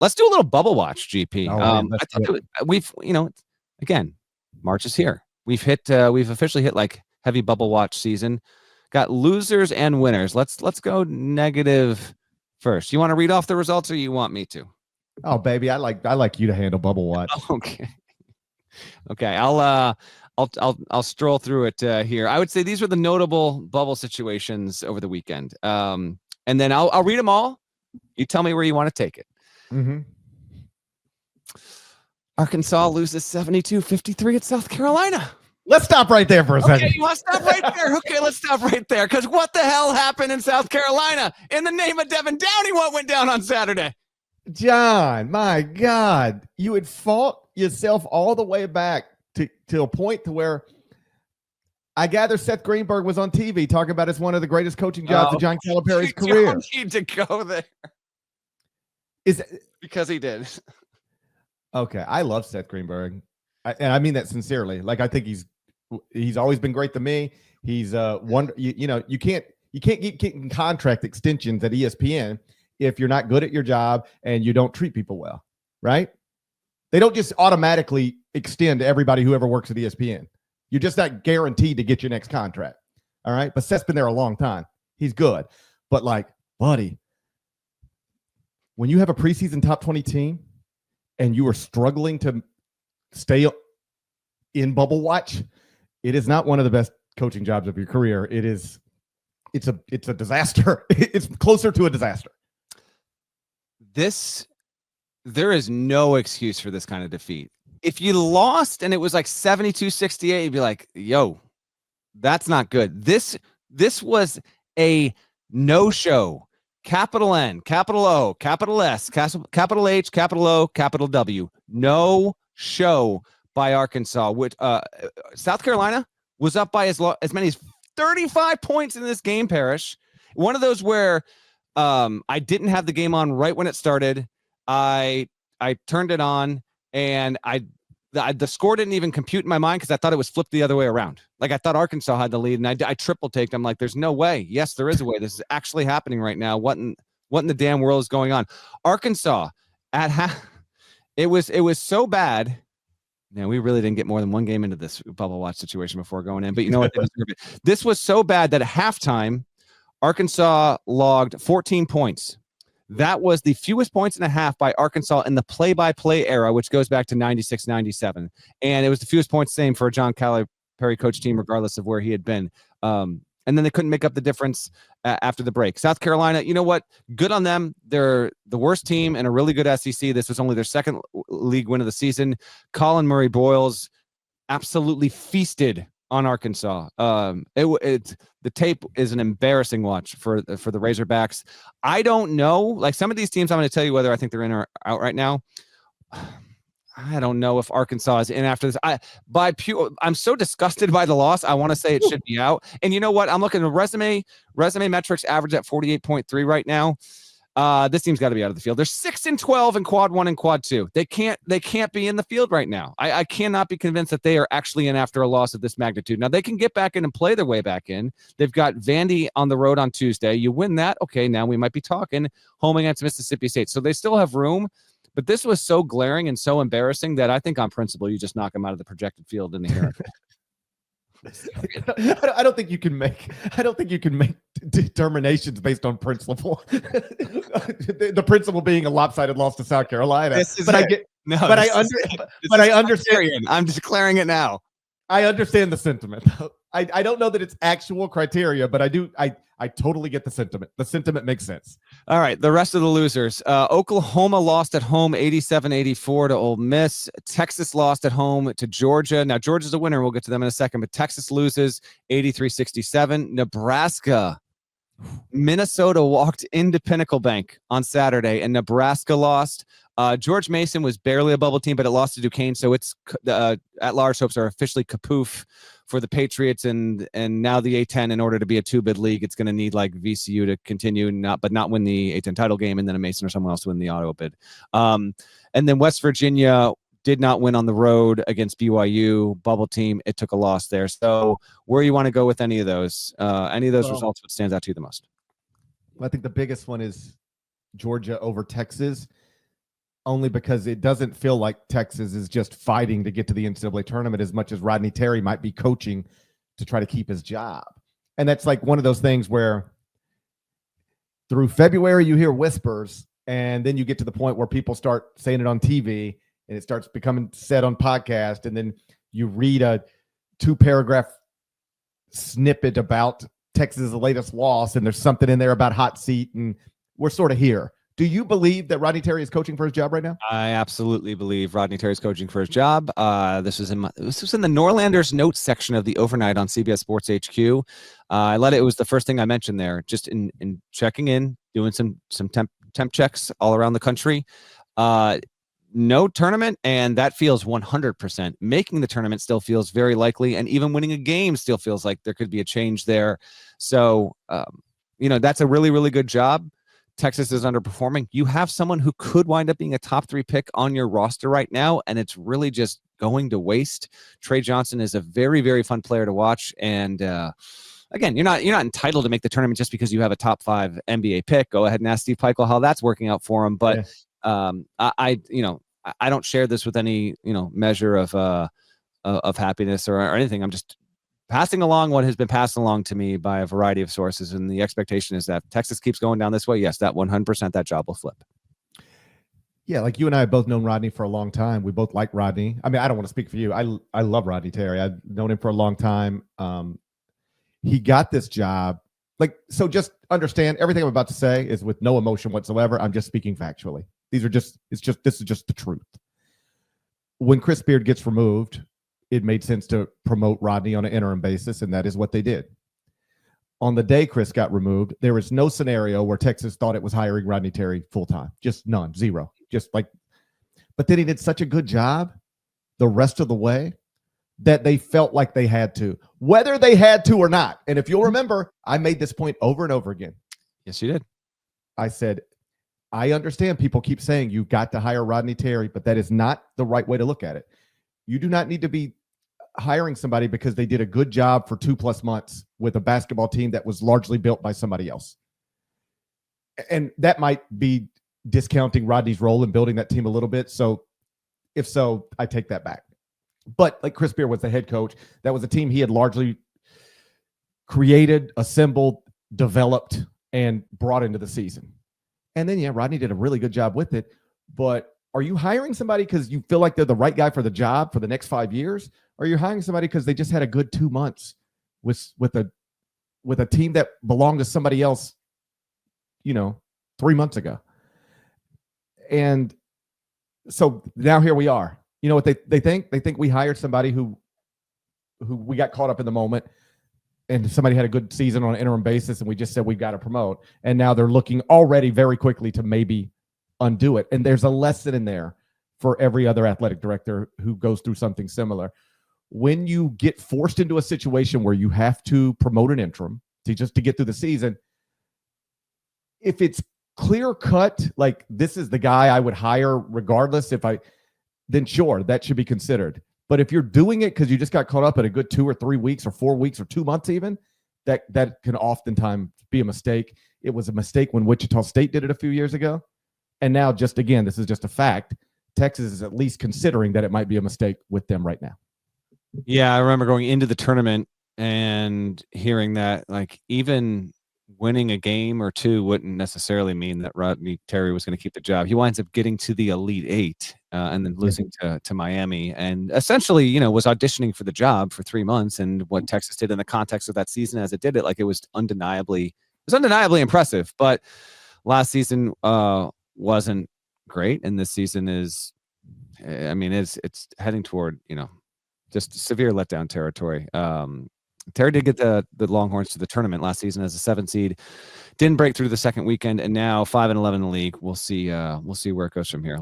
let's do a little bubble watch, GP. Oh, I think we've, again, March is here. We've officially hit like heavy bubble watch season. Got losers and winners. Let's go negative first. You want to read off the results, or you want me to? Oh, baby, I like you to handle bubble watch. Okay. I'll stroll through it here. I would say these were the notable bubble situations over the weekend. And then I'll read them all. You tell me where you want to take it. Mm-hmm. Arkansas loses 72-53 at South Carolina. Let's stop right there for a second. Okay, you want to stop right there? Okay, let's stop right there. Because what the hell happened in South Carolina? In the name of Devin Downey, what went down on Saturday? John, my God, you had fought yourself all the way back to a point to where I gather Seth Greenberg was on TV talking about it's one of the greatest coaching jobs of John Calipari's career. You don't need to go there. Because he did. Okay, I love Seth Greenberg, and I mean that sincerely. Like, I think he's always been great to me. He's one. You can't keep getting contract extensions at ESPN if you're not good at your job and you don't treat people well, right? They don't just automatically extend to everybody who ever works at ESPN. You're just not guaranteed to get your next contract. All right. But Seth's been there a long time. He's good. But like, buddy, when you have a preseason top 20 team and you are struggling to stay in bubble watch, it is not one of the best coaching jobs of your career. It's a disaster. It's closer to a disaster. There is no excuse for this kind of defeat. If you lost and it was like 72-68, you'd be like, yo, that's not good. This was a no-show. Capital N, capital O, capital S, capital H, capital O, capital W. No show by Arkansas. Which South Carolina was up by as many as 35 points in this game, Parrish. One of those where I didn't have the game on right when it started. I turned it on, and the score didn't even compute in my mind because I thought it was flipped the other way around. Like, I thought Arkansas had the lead, and I triple-taked. I'm like, there's no way. Yes, there is a way. This is actually happening right now. What in the damn world is going on? Arkansas it was so bad. Man, we really didn't get more than one game into this bubble watch situation before going in. But you know what? This was so bad that at halftime, Arkansas logged 14 points. That was the fewest points and a half by Arkansas in the play-by-play era, which goes back to 96-97. And it was the fewest points, same for a John Calipari coach team, regardless of where he had been. And then they couldn't make up the difference after the break. South Carolina, you know what? Good on them. They're the worst team and a really good SEC. This was only their second league win of the season. Colin Murray-Boyles absolutely feasted on Arkansas. The tape is an embarrassing watch for the Razorbacks. I don't know. Like, some of these teams, I'm going to tell you whether I think they're in or out right now. I don't know if Arkansas is in after this. I'm so disgusted by the loss. I want to say it should be out. And you know what? I'm looking at resume metrics average at 48.3 right now. This team's got to be out of the field. They're 6-12 in quad 1 and quad 2. They can't be in the field right now. I cannot be convinced that they are actually in after a loss of this magnitude. Now, they can get back in and play their way back in. They've got Vandy on the road on Tuesday. You win that, okay, now we might be talking home against Mississippi State. So they still have room, but this was so glaring and so embarrassing that I think on principle you just knock them out of the projected field in the year. I don't think you can make determinations based on principle. The principle being a lopsided loss to South Carolina. I understand. I'm declaring it now. I understand the sentiment. I don't know that it's actual criteria, but I totally get the sentiment. The sentiment makes sense. All right, the rest of the losers. Oklahoma lost at home 87-84 to Ole Miss. Texas lost at home to Georgia. Now, Georgia's a winner. We'll get to them in a second, but Texas loses 83-67. Nebraska. Minnesota walked into Pinnacle Bank on Saturday, and Nebraska lost. George Mason was barely a bubble team, but it lost to Duquesne, so it's at-large hopes are officially kapoof for the Patriots, and now the A-10, in order to be a two-bid league, it's going to need like VCU to continue, not win the A-10 title game, and then a Mason or someone else to win the auto bid. And then West Virginia did not win on the road against BYU, bubble team. It took a loss there. So where you want to go with any of those results, what stands out to you the most? I think the biggest one is Georgia over Texas. only because it doesn't feel like Texas is just fighting to get to the NCAA tournament as much as Rodney Terry might be coaching to try to keep his job. And that's like one of those things where through February you hear whispers, and then you get to the point where people start saying it on TV and it starts becoming said on podcast, and then you read a 2-paragraph snippet about Texas' latest loss, and there's something in there about hot seat, and we're sort of here. Do you believe that Rodney Terry is coaching for his job right now? I absolutely believe Rodney Terry's coaching for his job. This was in the Norlander's notes section of the overnight on CBS Sports HQ. It was the first thing I mentioned there, just in checking in, doing some temp checks all around the country. No tournament, and that feels 100%. Making the tournament still feels very likely, and even winning a game still feels like there could be a change there. So, that's a really, really good job. Texas is underperforming. You have someone who could wind up being a top 3 pick on your roster right now, and it's really just going to waste. Trey Johnson is a very, very fun player to watch, and again, you're not entitled to make the tournament just because you have a top 5 NBA pick. Go ahead and ask Steve Peichel how that's working out for him. But I don't share this with any measure of happiness or anything. I'm just passing along what has been passed along to me by a variety of sources, and the expectation is that Texas keeps going down this way. Yes, that 100% that job will flip. Yeah, like you and I have both known Rodney for a long time. We both like Rodney. I mean, I don't want to speak for you. I love Rodney Terry. I've known him for a long time. He got this job. So just understand everything I'm about to say is with no emotion whatsoever. I'm just speaking factually. This is just the truth. When Chris Beard gets removed, it made sense to promote Rodney on an interim basis, and that is what they did. On the day Chris got removed, there was no scenario where Texas thought it was hiring Rodney Terry full-time. Just none, zero. But then he did such a good job the rest of the way that they felt like they had to, whether they had to or not. And if you'll remember, I made this point over and over again. Yes, you did. I said, I understand people keep saying you've got to hire Rodney Terry, but that is not the right way to look at it. You do not need to be hiring somebody because they did a good job for 2+ months with a basketball team that was largely built by somebody else. And that might be discounting Rodney's role in building that team a little bit. So if so, I take that back. But like Chris Beard was the head coach, that was a team he had largely created, assembled, developed, and brought into the season. And then, Rodney did a really good job with it. But are you hiring somebody because you feel like they're the right guy for the job for the next 5 years? Or are you hiring somebody because they just had a good 2 months with a team that belonged to somebody else, 3 months ago? And so now here we are. You know what they think? They think we hired somebody who we got caught up in the moment, and somebody had a good season on an interim basis, and we just said we've got to promote. And now they're looking already very quickly to maybe undo it. And there's a lesson in there for every other athletic director who goes through something similar. When you get forced into a situation where you have to promote an interim to get through the season, if it's clear cut, like this is the guy I would hire regardless, then sure, that should be considered. But if you're doing it because you just got caught up in a good 2 or 3 weeks or 4 weeks or 2 months even, that can oftentimes be a mistake. It was a mistake when Wichita State did it a few years ago. And now, just again, this is just a fact. Texas is at least considering that it might be a mistake with them right now. Yeah, I remember going into the tournament and hearing that, like, even winning a game or two wouldn't necessarily mean that Rodney Terry was going to keep the job. He winds up getting to the Elite Eight and then losing to Miami, and essentially, was auditioning for the job for 3 months. And what Texas did in the context of that season as it did it, like, it was undeniably impressive. But last season wasn't great, and this season is, it's heading toward, just severe letdown territory. Terry did get the Longhorns to the tournament last season as a 7 seed, didn't break through the second weekend, and now 5-11 in the league. We'll see where it goes from here.